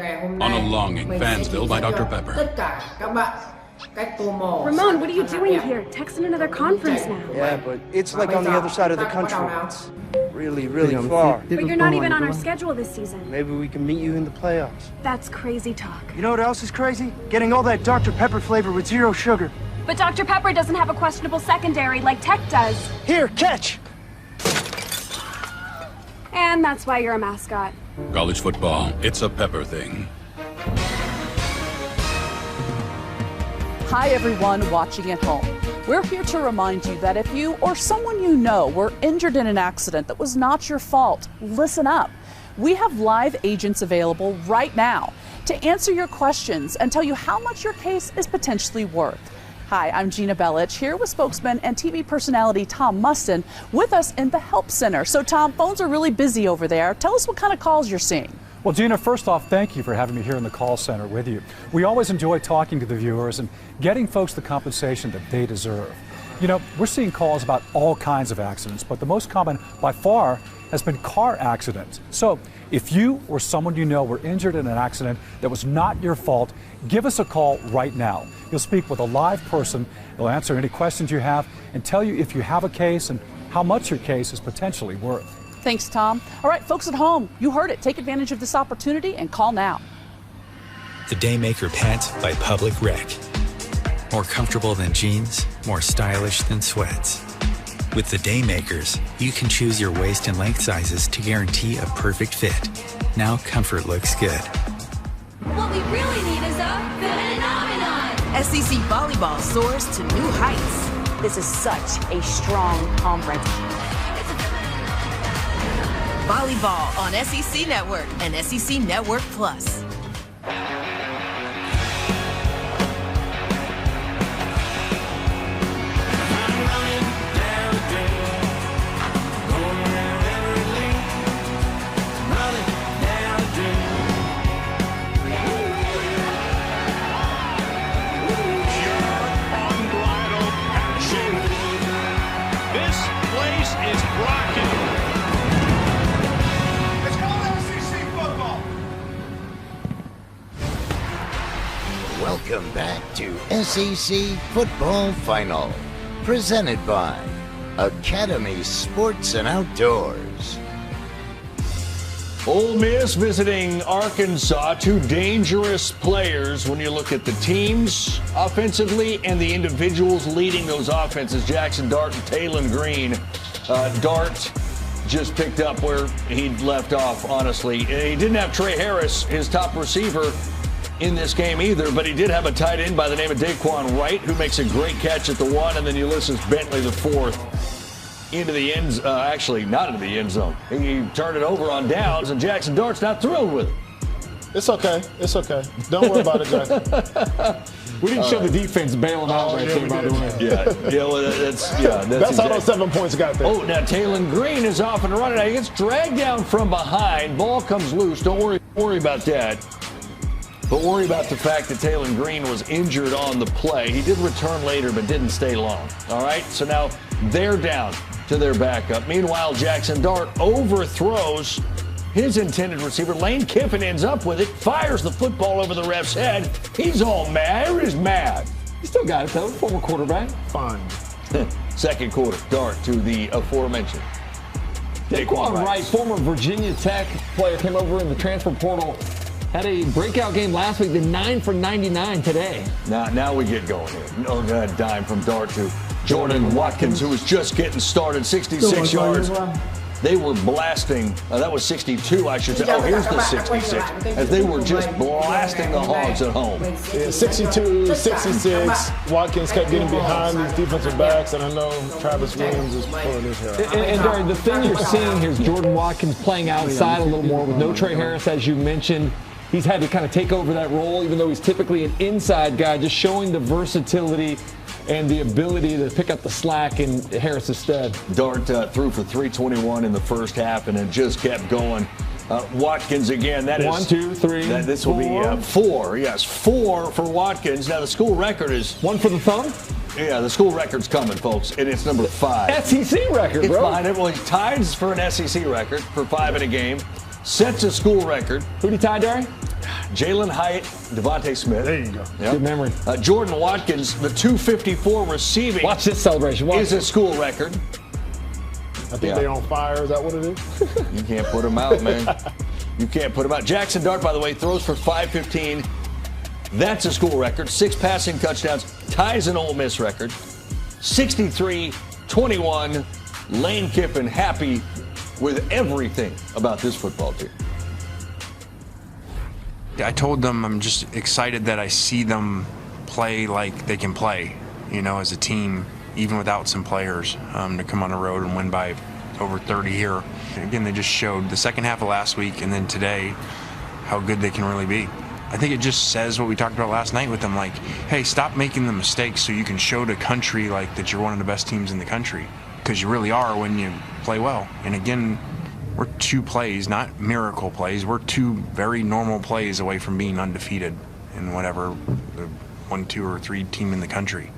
ngày hôm On nay a longing mình sẽ Fansville by Dr. Pepper. tất cả các bạn cách tô màu. Ramon, what are you doing here? Texting another conference now. Yeah, but it's like on the other side of the country. It's really, really far. But you're not even on our schedule this season. Maybe we can meet you in the playoffs. That's crazy talk. You know what else is crazy? Getting all that Dr. Pepper flavor with zero sugar. But Dr. Pepper doesn't have a questionable secondary like Tech does. Here, catch! And that's why you're a mascot. College football, it's a Pepper thing. Hi, everyone watching at home. We're here to remind you that if you or someone you know were injured in an accident that was not your fault, listen up. We have live agents available right now to answer your questions and tell you how much your case is potentially worth. Hi, I'm Gina Bellich, here with spokesman and TV personality Tom Mustin with us in the Help Center. So, Tom, phones are really busy over there. Tell us what kind of calls you're seeing. Well, Gina, first off, thank you for having me here in the call center with you. We always enjoy talking to the viewers and getting folks the compensation that they deserve. You know, we're seeing calls about all kinds of accidents, but the most common by far has been car accidents. So if you or someone you know were injured in an accident that was not your fault, give us a call right now. You'll speak with a live person. They'll answer any questions you have and tell you if you have a case and how much your case is potentially worth. Thanks, Tom. All right, folks at home, you heard it. Take advantage of this opportunity and call now. The Daymaker pants by Public Rec. More comfortable than jeans, more stylish than sweats. With the Daymakers, you can choose your waist and length sizes to guarantee a perfect fit. Now comfort looks good. What we really need is a phenomenon. SEC volleyball soars to new heights. This is such a strong conference. Volleyball on SEC Network and SEC Network Plus. Welcome back to SEC Football Final, presented by Academy Sports and Outdoors. Ole Miss visiting Arkansas, two dangerous players when you look at the teams offensively and the individuals leading those offenses, Jackson Dart and Talon Green. Dart just picked up where he'd left off, honestly. He didn't have Trey Harris, his top receiver, in this game either, but he did have a tight end by the name of Daquan Wright, who makes a great catch at the one, and then Ulysses Bentley, the fourth, into the end, actually not into the end zone. He turned it over on downs, and Jackson Dart's not thrilled with it. It's okay. It's okay. Don't worry about it, Jackson. We didn't show the defense bailing out right there, by the way. Well, that's how those 7 points got there. Oh, now Talon Green is off and running. Now he gets dragged down from behind. Ball comes loose. Don't worry about that. But worry about the fact that Talon Green was injured on the play. He did return later, but didn't stay long. All right, so now they're down to their backup. Meanwhile, Jackson Dart overthrows his intended receiver. Lane Kiffin ends up with it, fires the football over the ref's head. He's all mad. Everybody's mad. He still got it, though. Former quarterback. Fine. Second quarter, Dart to the aforementioned Daquan Wright, former Virginia Tech player, came over in the transfer portal. Had a breakout game last week, then 9 for 99 today. Now we get going here. No dime from Dart to Jordan Watkins, who was just getting started, 66 yards. They were blasting. That was 62, I should say. Oh, here's the 66. As they were just blasting the Hogs at home. Yeah, 62, 66. Watkins kept getting behind these defensive backs, and I know Travis Williams is pulling his hair out. And Barry, the thing you're seeing here is Jordan Watkins playing outside a little more with no Trey Harris, as you mentioned. He's had to kind of take over that role, even though he's typically an inside guy, just showing the versatility and the ability to pick up the slack in Harris's stead. Dart threw for 321 in the first half, and it just kept going. Watkins again. That is 1, 2, 3. This will be 4. Yes, 4 for Watkins. Now the school record is 1 for the thumb. Yeah, the school record's coming, folks, and it's number 5. SEC record, it's bro. Behind it. Well, he ties for an SEC record for 5 in a game. Sets a school record. Who did he tie, Derry? Jalen Hyatt, Devontae Smith. There you go. Yep. Good memory. Jordan Watkins, the 254 receiving. Watch this celebration. Watch is a school record. I think they're on fire. Is that what it is? You can't put him out, man. You can't put him out. Jackson Dart, by the way, throws for 515. That's a school record. 6 passing touchdowns. Ties an Ole Miss record. 63-21. Lane Kiffin happy with everything about this football team. I told them I'm just excited that I see them play like they can play, you know, as a team, even without some players, to come on the road and win by over 30 here. Again, they just showed the second half of last week and then today how good they can really be. I think it just says what we talked about last night with them, like, hey, stop making the mistakes so you can show the country like that you're one of the best teams in the country, because you really are when you play well. And again, we're 2 plays, not miracle plays. We're 2 very normal plays away from being undefeated in whatever the 1, 2, or 3 team in the country.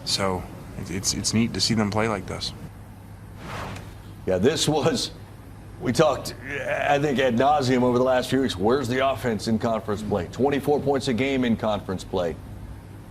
So it's neat to see them play like this. Yeah, this was, we talked, I think, ad nauseum over the last few weeks. Where's the offense in conference play? 24 points a game in conference play.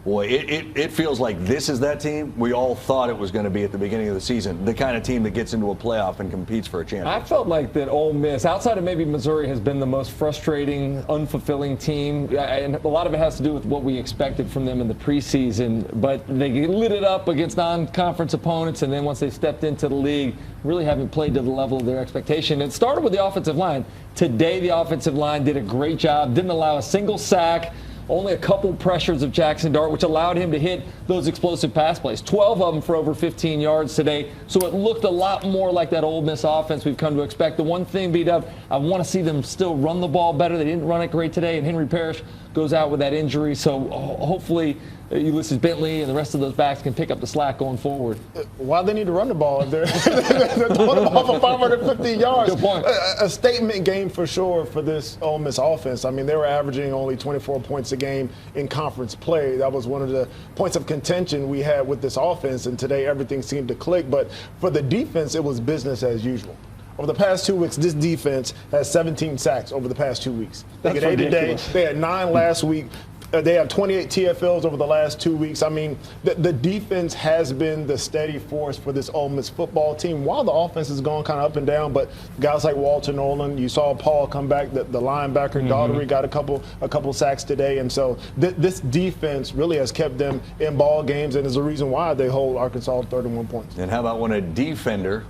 Boy, it feels like this is that team we all thought it was going to be at the beginning of the season, the kind of team that gets into a playoff and competes for a championship. I felt like that Ole Miss, outside of maybe Missouri, has been the most frustrating, unfulfilling team, and a lot of it has to do with what we expected from them in the preseason, but they lit it up against non-conference opponents, and then once they stepped into the league, really haven't played to the level of their expectation. It started with the offensive line. Today, the offensive line did a great job, didn't allow a single sack, only a couple pressures of Jackson Dart, which allowed him to hit those explosive pass plays. 12 of them for over 15 yards today. So it looked a lot more like that Ole Miss offense we've come to expect. The one thing, B-Dub, I want to see them still run the ball better. They didn't run it great today, and Henry Parrish goes out with that injury. So hopefully Ulysses Bentley and the rest of those backs can pick up the slack going forward. Why they need to run the ball? They're throwing the ball for 550 yards. Good point. A statement game for sure for this Ole Miss offense. I mean, they were averaging only 24 points a game in conference play. That was one of the points of contention we had with this offense, and today everything seemed to click. But for the defense, it was business as usual. Over the past 2 weeks, this defense has 17 sacks over the past 2 weeks. They get 8 today. They had 9 last week. They have 28 TFLs over the last 2 weeks. I mean, the defense has been the steady force for this Ole Miss football team, while the offense has gone kind of up and down. But guys like Walter Nolan, you saw Paul come back, the linebacker, Daughtery got a couple sacks today. And so this defense really has kept them in ball games, and is the reason why they hold Arkansas 31 points. And how about when a defender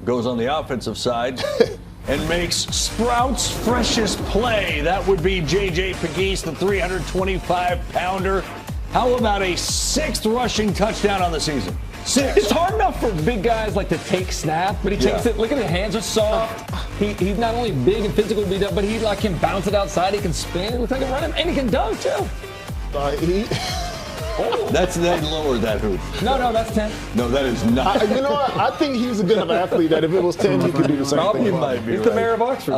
goes on the offensive side and makes Sprout's freshest play? That would be J.J. Pegues, the 325-pounder. How about a 6th rushing touchdown on the season? 6. It's hard enough for big guys like to take snap, but he takes it. Look at his hands are soft. He's not only big and physically beat up, but he can bounce it outside. He can spin. It looks like a run, and he can dunk too. That's lower that hoop. No, that's 10. No, that is not. You know what? I think he's a good enough athlete that if it was 10, he could do the same thing. You might be He's right. the mayor of Oxford.